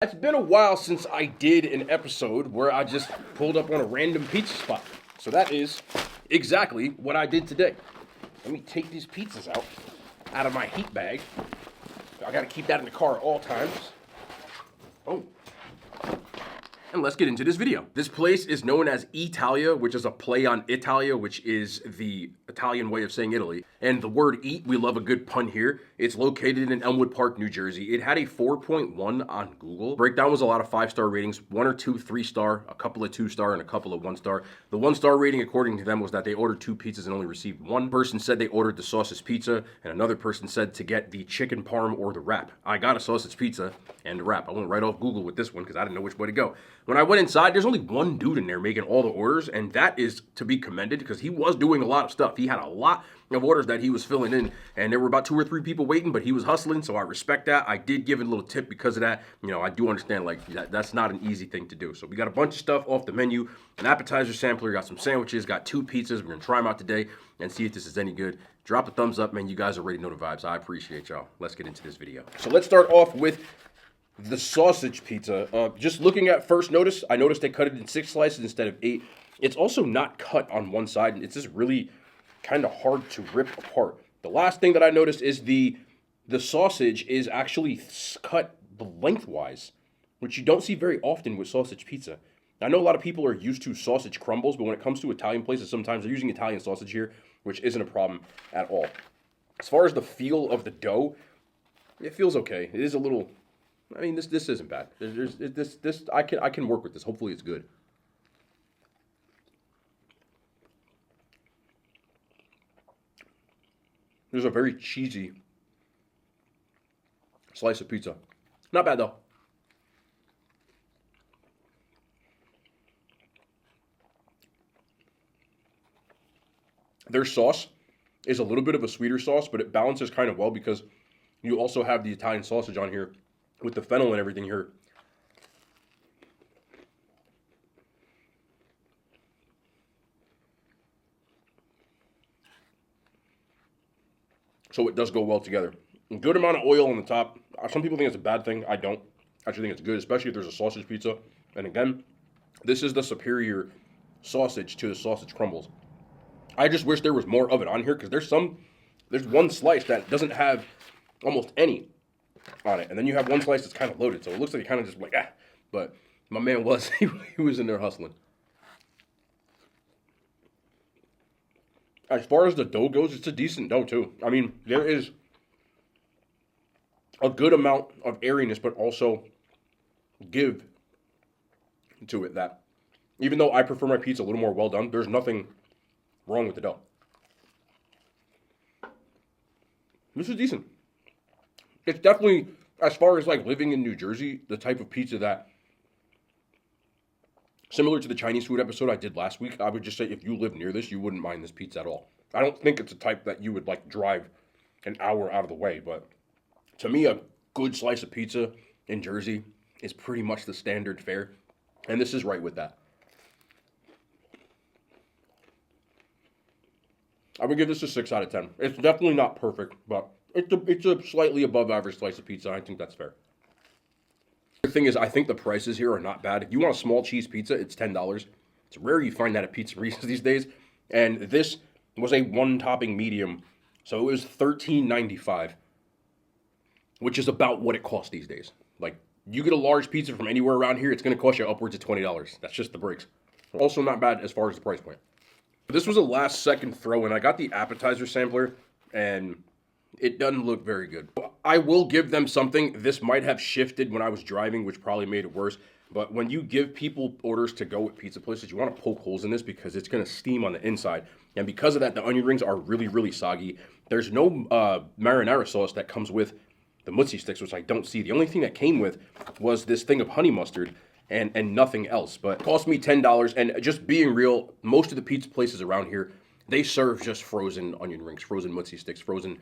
It's been a while since I did an episode where I just pulled up on a random pizza spot. So that is exactly what I did today. Let me take these pizzas out of my heat bag. I gotta keep that in the car at all times. Oh. And let's get into this video. This place is known as Italia, which is a play on Italia, which is the Italian way of saying Italy. And the word eat, we love a good pun here. It's located in Elmwood Park, New Jersey. It had a 4.1 on Google. Breakdown was a lot of 5-star ratings, 1 or 2 3-star, a couple of 2-star, and a couple of 1-star. The 1-star rating, according to them, was that they ordered 2 pizzas and only received 1. Person said they ordered the sausage pizza, and another person said to get the chicken parm or the wrap. I got a sausage pizza and the wrap. I went right off Google with this one because I didn't know which way to go. When I went inside, there's only one dude in there making all the orders, and that is to be commended because he was doing a lot of stuff. He had a lot of orders that he was filling in, and there were about 2 or 3 people waiting, but he was hustling, so I respect that. I did give it a little tip because of that. You know, I do understand, like, that's not an easy thing to do. So we got a bunch of stuff off the menu, an appetizer sampler, got some sandwiches, got 2 pizzas. We're going to try them out today and see if this is any good. Drop a thumbs up, man. You guys already know the vibes. I appreciate y'all. Let's get into this video. So let's start off with the sausage pizza. Just looking at first notice, I noticed they cut it in 6 slices instead of 8. It's also not cut on one side, and it's just really kind of hard to rip apart. The last thing that I noticed is the sausage is actually cut lengthwise, which you don't see very often with sausage pizza. I know a lot of people are used to sausage crumbles, but when it comes to Italian places, sometimes they're using Italian sausage here, which isn't a problem at all. As far as the feel of the dough, it feels okay. It is a little, I mean, this isn't bad. I can work with this. Hopefully it's good. There's a very cheesy slice of pizza. Not bad though. Their sauce is a little bit of a sweeter sauce, but it balances kind of well because you also have the Italian sausage on here with the fennel and everything here. So it does go well together. A good amount of oil on the top. Some people think it's a bad thing. I don't. I actually think it's good, especially if there's a sausage pizza. And again, this is the superior sausage to the sausage crumbles. I just wish there was more of it on here because there's one slice that doesn't have almost any on it. And then you have one slice that's kind of loaded. So it looks like it kind of just like, ah. But my man was, he was in there hustling. As far as the dough goes, it's a decent dough too. I mean, there is a good amount of airiness, but also give to it that even though I prefer my pizza a little more well done, there's nothing wrong with the dough. This is decent. It's definitely, as far as like living in New Jersey, the type of pizza that, similar to the Chinese food episode I did last week, I would just say if you live near this, you wouldn't mind this pizza at all. I don't think it's a type that you would like drive an hour out of the way, but to me, a good slice of pizza in Jersey is pretty much the standard fare, and this is right with that. I would give this a 6 out of 10. It's definitely not perfect, but it's a slightly above average slice of pizza. I think that's fair. The thing is, I think the prices here are not bad. If you want a small cheese pizza, it's $10. It's rare you find that at pizzerias these days. And this was a 1-topping medium, so it was $13.95, which is about what it costs these days. Like, you get a large pizza from anywhere around here, it's going to cost you upwards of $20. That's just the breaks. Also not bad as far as the price point. This was a last-second throw-in. I got the appetizer sampler, and it doesn't look very good. I will give them something. This might have shifted when I was driving, which probably made it worse. But when you give people orders to go at pizza places, you want to poke holes in this because it's going to steam on the inside. And because of that, the onion rings are really, really soggy. There's no marinara sauce that comes with the mozzie sticks, which I don't see. The only thing that came with was this thing of honey mustard and nothing else. But it cost me $10. And just being real, most of the pizza places around here, they serve just frozen onion rings, frozen mozzie sticks, frozen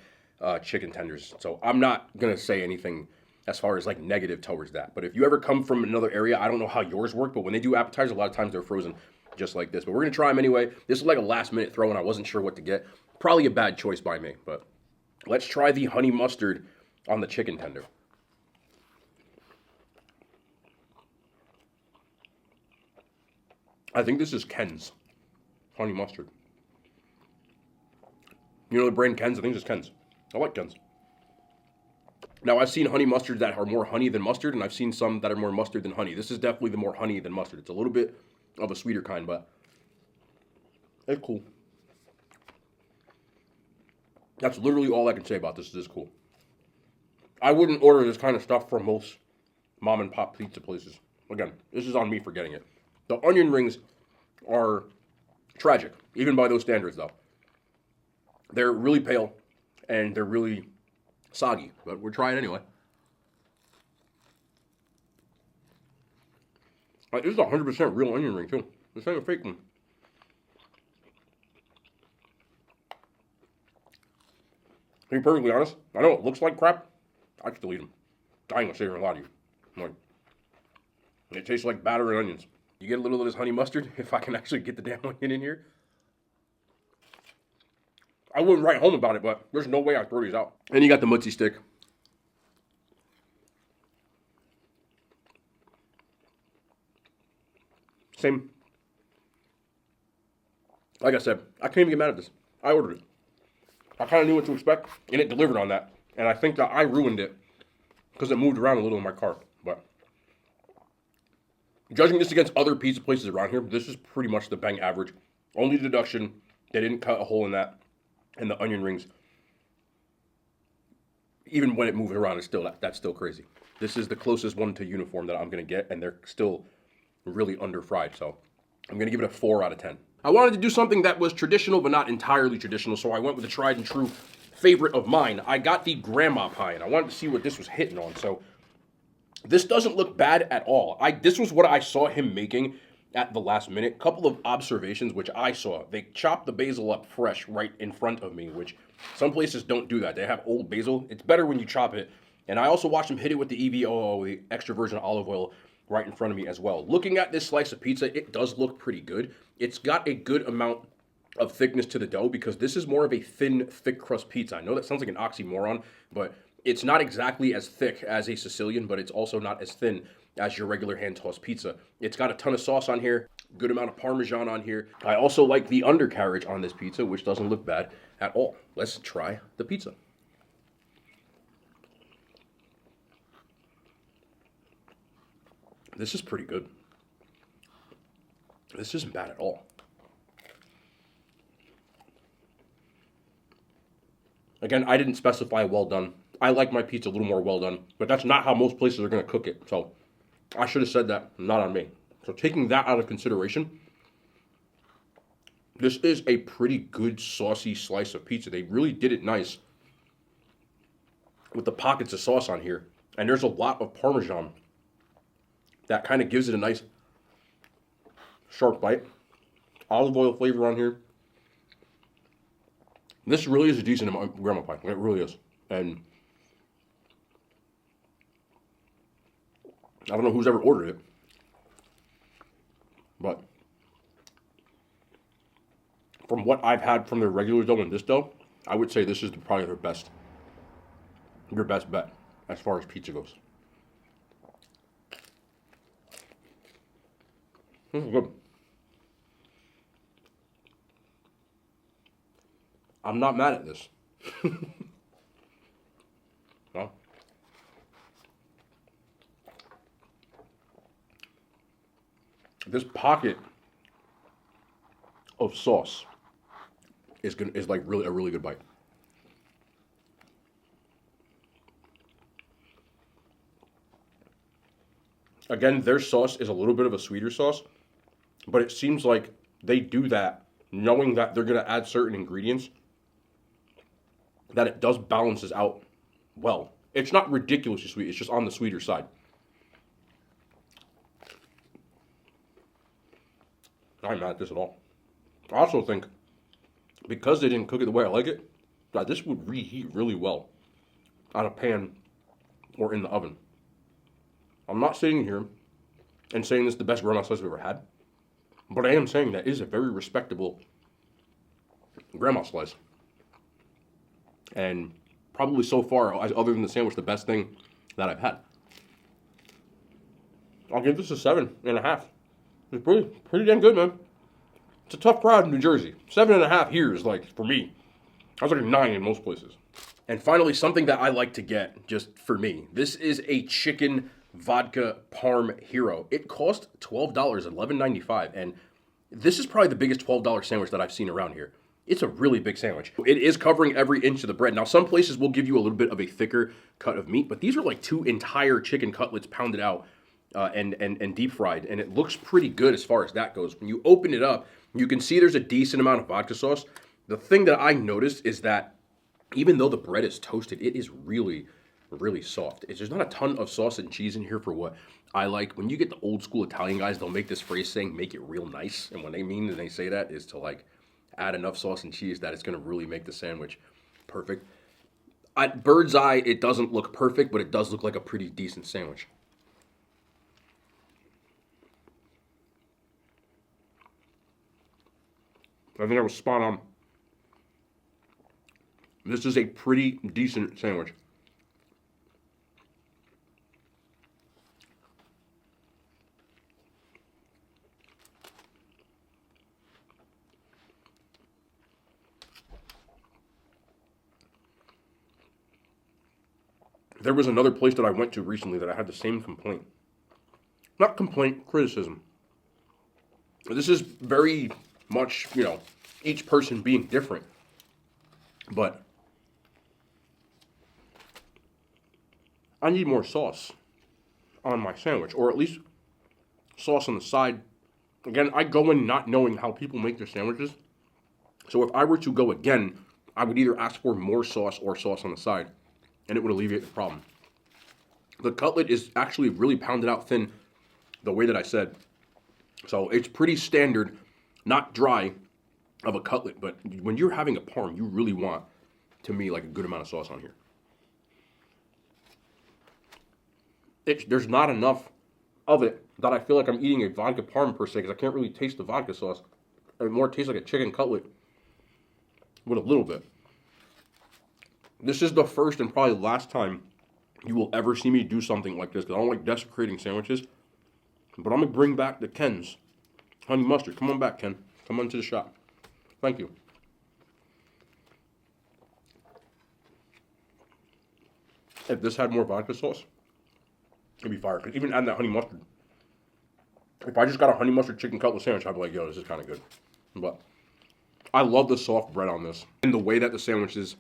chicken tenders. So I'm not going to say anything as far as like negative towards that. But if you ever come from another area, I don't know how yours work, but when they do appetizers, a lot of times they're frozen just like this. But we're going to try them anyway. This was like a last minute throw and I wasn't sure what to get. Probably a bad choice by me, but let's try the honey mustard on the chicken tender. I think this is Ken's honey mustard. You know the brand Ken's? I think this is Ken's. I like Ken's. Now, I've seen honey mustards that are more honey than mustard, and I've seen some that are more mustard than honey. This is definitely the more honey than mustard. It's a little bit of a sweeter kind, but it's cool. That's literally all I can say about this. This is cool. I wouldn't order this kind of stuff from most mom and pop pizza places. Again, this is on me for getting it. The onion rings are tragic, even by those standards, though. They're really pale, and they're really soggy, but we're trying anyway. This is a 100% real onion ring, too. This ain't a fake one. To be perfectly honest, I know it looks like crap. I can still eat them. I ain't gonna say here and lie to you. Like, it tastes like batter and onions. You get a little of this honey mustard, if I can actually get the damn onion in here. I wouldn't write home about it, but there's no way I throw these out. And you got the mochi stick. Same. Like I said, I can't even get mad at this. I ordered it. I kind of knew what to expect, and it delivered on that. And I think that I ruined it because it moved around a little in my cart. But judging this against other pizza places around here, this is pretty much the bang average. Only deduction, they didn't cut a hole in that. And the onion rings, even when it moved around, that's still crazy. This is the closest one to uniform that I'm going to get, and they're still really under-fried. So I'm going to give it a 4 out of 10. I wanted to do something that was traditional, but not entirely traditional, so I went with a tried and true favorite of mine. I got the grandma pie, and I wanted to see what this was hitting on. So this doesn't look bad at all. This was what I saw him making at the last minute. Couple of observations which I saw. They chopped the basil up fresh right in front of me, which some places don't do that. They have old basil. It's better when you chop it. And I also watched him hit it with the EVOO, the extra virgin olive oil, right in front of me as well. Looking at this slice of pizza, it does look pretty good. It's got a good amount of thickness to the dough because this is more of a thin, thick crust pizza. I know that sounds like an oxymoron, but it's not exactly as thick as a Sicilian, but it's also not as thin as your regular hand-tossed pizza. It's got a ton of sauce on here, good amount of Parmesan on here. I also like the undercarriage on this pizza, which doesn't look bad at all. Let's try the pizza. This is pretty good. This isn't bad at all. Again, I didn't specify well done. I like my pizza a little more well done, but that's not how most places are going to cook it. So I should have said that, not on me. So taking that out of consideration, this is a pretty good saucy slice of pizza. They really did it nice with the pockets of sauce on here. And there's a lot of Parmesan that kind of gives it a nice sharp bite. Olive oil flavor on here. This really is a decent grandma pie. It really is. And I don't know who's ever ordered it, but from what I've had from their regular dough and this dough, I would say this is probably your best bet as far as pizza goes. This is good. I'm not mad at this. No. This pocket of sauce is like really a really good bite. Again, their sauce is a little bit of a sweeter sauce, but it seems like they do that knowing that they're going to add certain ingredients that it does balances out well. It's not ridiculously sweet, it's just on the sweeter side. I'm not mad at this at all. I also think, because they didn't cook it the way I like it, that this would reheat really well on a pan or in the oven. I'm not sitting here and saying this is the best grandma slice I've ever had, but I am saying that it is a very respectable grandma slice. And probably so far, other than the sandwich, the best thing that I've had. I'll give this a 7.5. It's pretty damn good, man. It's a tough crowd in New Jersey. 7.5 here is like, for me, I was like a 9 in most places. And finally, something that I like to get, just for me. This is a chicken vodka parm hero. It cost $12, $11.95, and this is probably the biggest $12 sandwich that I've seen around here. It's a really big sandwich. It is covering every inch of the bread. Now, some places will give you a little bit of a thicker cut of meat, but these are like 2 entire chicken cutlets pounded out and deep fried, and it looks pretty good as far as that goes. When you open it up, you can see there's a decent amount of vodka sauce. The thing that I noticed is that even though the bread is toasted, it is really, really soft. There's not a ton of sauce and cheese in here for what I like. When you get the old school Italian guys, they'll make this phrase saying, make it real nice. And what they mean when they say that is to like add enough sauce and cheese that it's going to really make the sandwich perfect. At bird's eye, it doesn't look perfect, but it does look like a pretty decent sandwich. I think I was spot on. This is a pretty decent sandwich. There was another place that I went to recently that I had the same complaint. Not complaint, criticism. This is very much, each person being different. But I need more sauce on my sandwich, or at least sauce on the side. Again, I go in not knowing how people make their sandwiches. So if I were to go again, I would either ask for more sauce or sauce on the side, and it would alleviate the problem. The cutlet is actually really pounded out thin, the way that I said. So it's pretty standard, not dry, of a cutlet. But when you're having a parm, you really want, to me, like a good amount of sauce on here. There's not enough of it that I feel like I'm eating a vodka parm per se, because I can't really taste the vodka sauce. It more tastes like a chicken cutlet with a little bit. This is the first and probably last time you will ever see me do something like this, because I don't like desecrating sandwiches. But I'm going to bring back the Ken's honey mustard. Come on back, Ken. Come on to the shop. Thank you. If this had more vodka sauce, it'd be fire. Because even adding that honey mustard, if I just got a honey mustard chicken cutlet sandwich, I'd be like, yo, this is kind of good. But I love the soft bread on this. And the way that the sandwich is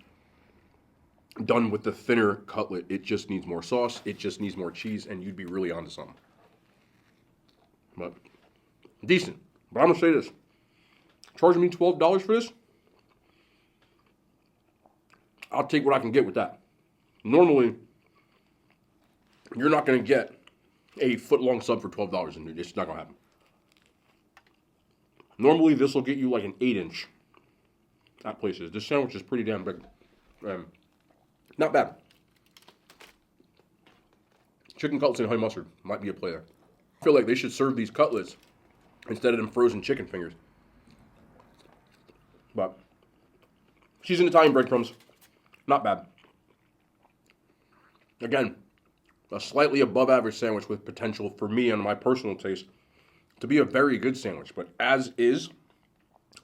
done with the thinner cutlet, it just needs more sauce, it just needs more cheese, and you'd be really onto something. But decent. But I'm gonna say this: charging me $12 for this, I'll take what I can get with that. Normally, you're not gonna get a foot-long sub for $12, and it's not gonna happen. Normally, this will get you like an 8-inch at places. This sandwich is pretty damn big. Not bad. Chicken cutlets and honey mustard might be a play there. I feel like they should serve these cutlets instead of them frozen chicken fingers. But seasoned Italian breadcrumbs, not bad. Again, a slightly above average sandwich with potential for me and my personal taste to be a very good sandwich. But as is,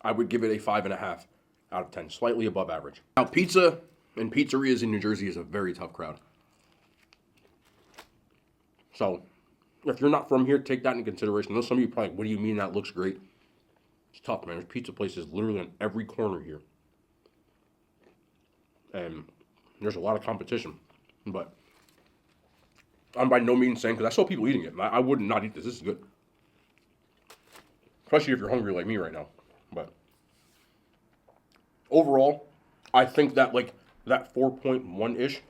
I would give it a 5.5 out of 10, slightly above average. Now, pizza and pizzerias in New Jersey is a very tough crowd. So, if you're not from here, take that into consideration. I know some of you are probably like, what do you mean that looks great? It's tough, man. There's pizza places literally on every corner here. And there's a lot of competition. But I'm by no means saying, because I saw people eating it, and I would not eat this. This is good. Especially if you're hungry like me right now. But overall, I think that that 4.1-ish,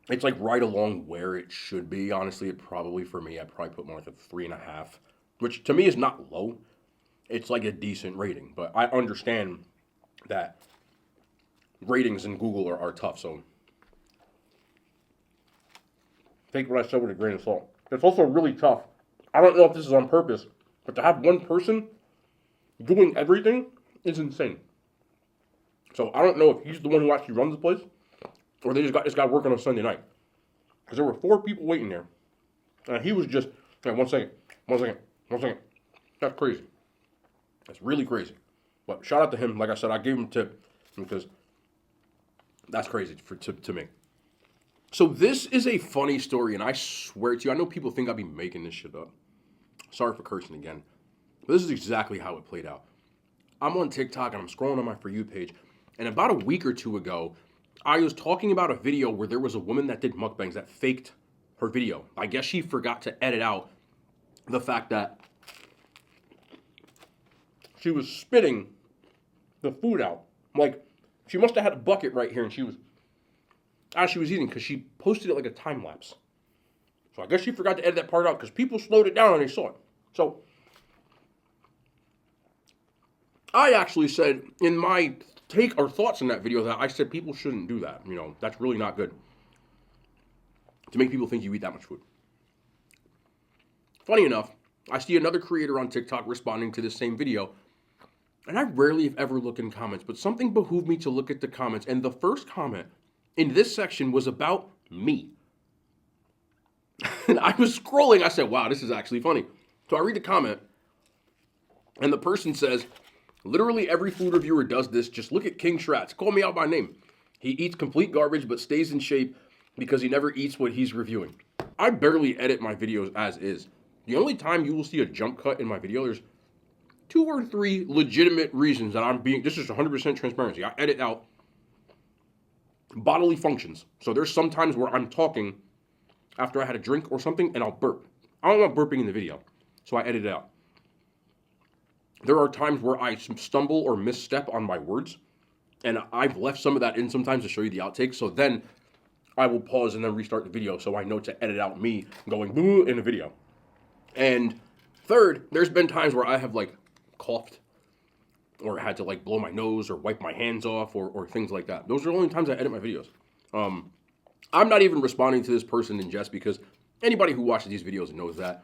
it's like right along where it should be. Honestly, I'd probably put more like a 3.5, which to me is not low. It's like a decent rating, but I understand that ratings in Google are tough, so take what I said with a grain of salt. It's also really tough. I don't know if this is on purpose, but to have one person doing everything is insane. So I don't know if he's the one who actually runs the place, or they just got this guy working on Sunday night. Because there were 4 people waiting there. And he was just, hey, one second. I was thinking, that's crazy. That's really crazy. But shout out to him. Like I said, I gave him a tip because that's crazy to me. So this is a funny story, and I swear to you, I know people think I'd be making this shit up. Sorry for cursing again. But this is exactly how it played out. I'm on TikTok, and I'm scrolling on my For You page, and about a week or two ago, I was talking about a video where there was a woman that did mukbangs that faked her video. I guess she forgot to edit out the fact that she was spitting the food out. Like, she must have had a bucket right here, and she was, as she was eating, because she posted it like a time lapse. So I guess she forgot to edit that part out, because people slowed it down and they saw it. So, I actually said in my take or thoughts in that video that I said people shouldn't do that. You know, that's really not good. To make people think you eat that much food. Funny enough, I see another creator on TikTok responding to this same video, and I rarely if ever look in comments, but something behooved me to look at the comments, and the first comment in this section was about me. And I was scrolling, I said, wow, this is actually funny. So I read the comment, and the person says, literally every food reviewer does this, just look at King Shrats, call me out by name. He eats complete garbage but stays in shape because he never eats what he's reviewing. I barely edit my videos as is. The only time you will see a jump cut in my video, there's 2 or 3 legitimate reasons that I'm being, this is 100% transparency. I edit out bodily functions. So there's some times where I'm talking after I had a drink or something and I'll burp. I don't want burping in the video, so I edit it out. There are times where I stumble or misstep on my words, and I've left some of that in sometimes to show you the outtakes, so then I will pause and then restart the video so I know to edit out me going boo in the video. And third, there's been times where I have like coughed or had to like blow my nose or wipe my hands off or things like that. Those are the only times I edit my videos. I'm not even responding to this person in jest because anybody who watches these videos knows that.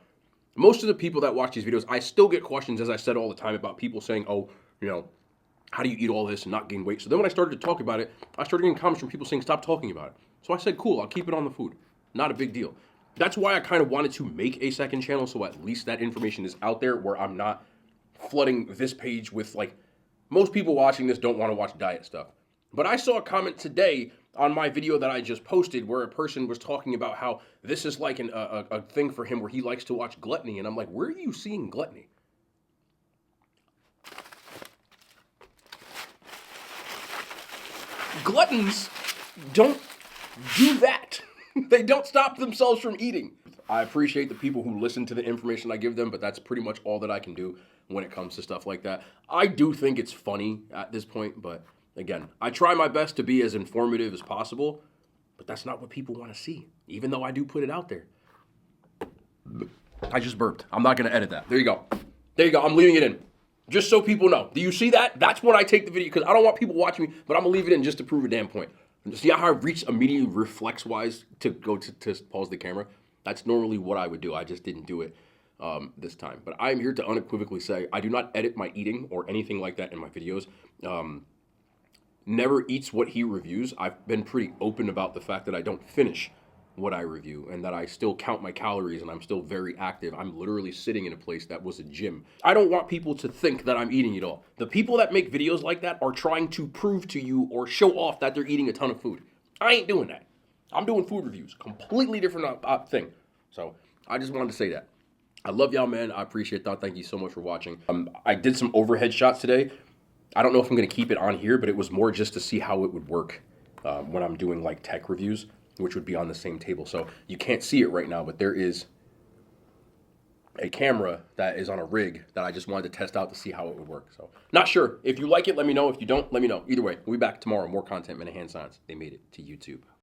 Most of the people that watch these videos, I still get questions, as I said all the time, about people saying, oh, you know, how do you eat all this and not gain weight? So then when I started to talk about it, I started getting comments from people saying, stop talking about it. So I said, cool, I'll keep it on the food. Not a big deal. That's why I kind of wanted to make a second channel so at least that information is out there where I'm not flooding this page with, like, most people watching this don't want to watch diet stuff. But I saw a comment today on my video that I just posted where a person was talking about how this is like a thing for him where he likes to watch gluttony. And I'm like, where are you seeing gluttony? Gluttons don't do that. They don't stop themselves from eating. I appreciate the people who listen to the information I give them, but that's pretty much all that I can do when it comes to stuff like that. I do think it's funny at this point, but again, I try my best to be as informative as possible, but that's not what people want to see, even though I do put it out there. I just burped. I'm not going to edit that. There you go. There you go. I'm leaving it in. Just so people know. Do you see that? That's when I take the video, because I don't want people watching me, but I'm going to leave it in just to prove a damn point. See how I reached immediately reflex-wise to go to pause the camera? That's normally what I would do. I just didn't do it this time. But I'm here to unequivocally say I do not edit my eating or anything like that in my videos. Never eats what he reviews. I've been pretty open about the fact that I don't finish what I review and that I still count my calories and I'm still very active. I'm literally sitting in a place that was a gym. I don't want people to think that I'm eating it all. The people that make videos like that are trying to prove to you or show off that they're eating a ton of food. I ain't doing that. I'm doing food reviews. Completely different thing. So I just wanted to say that. I love y'all, man. I appreciate that. Thank you so much for watching. I did some overhead shots today. I don't know if I'm going to keep it on here, but it was more just to see how it would work when I'm doing like tech reviews, which would be on the same table. So you can't see it right now, but there is a camera that is on a rig that I just wanted to test out to see how it would work. So not sure. If you like it, let me know. If you don't, let me know. Either way, we'll be back tomorrow. More content, Minute Hand Signs. They made it to YouTube.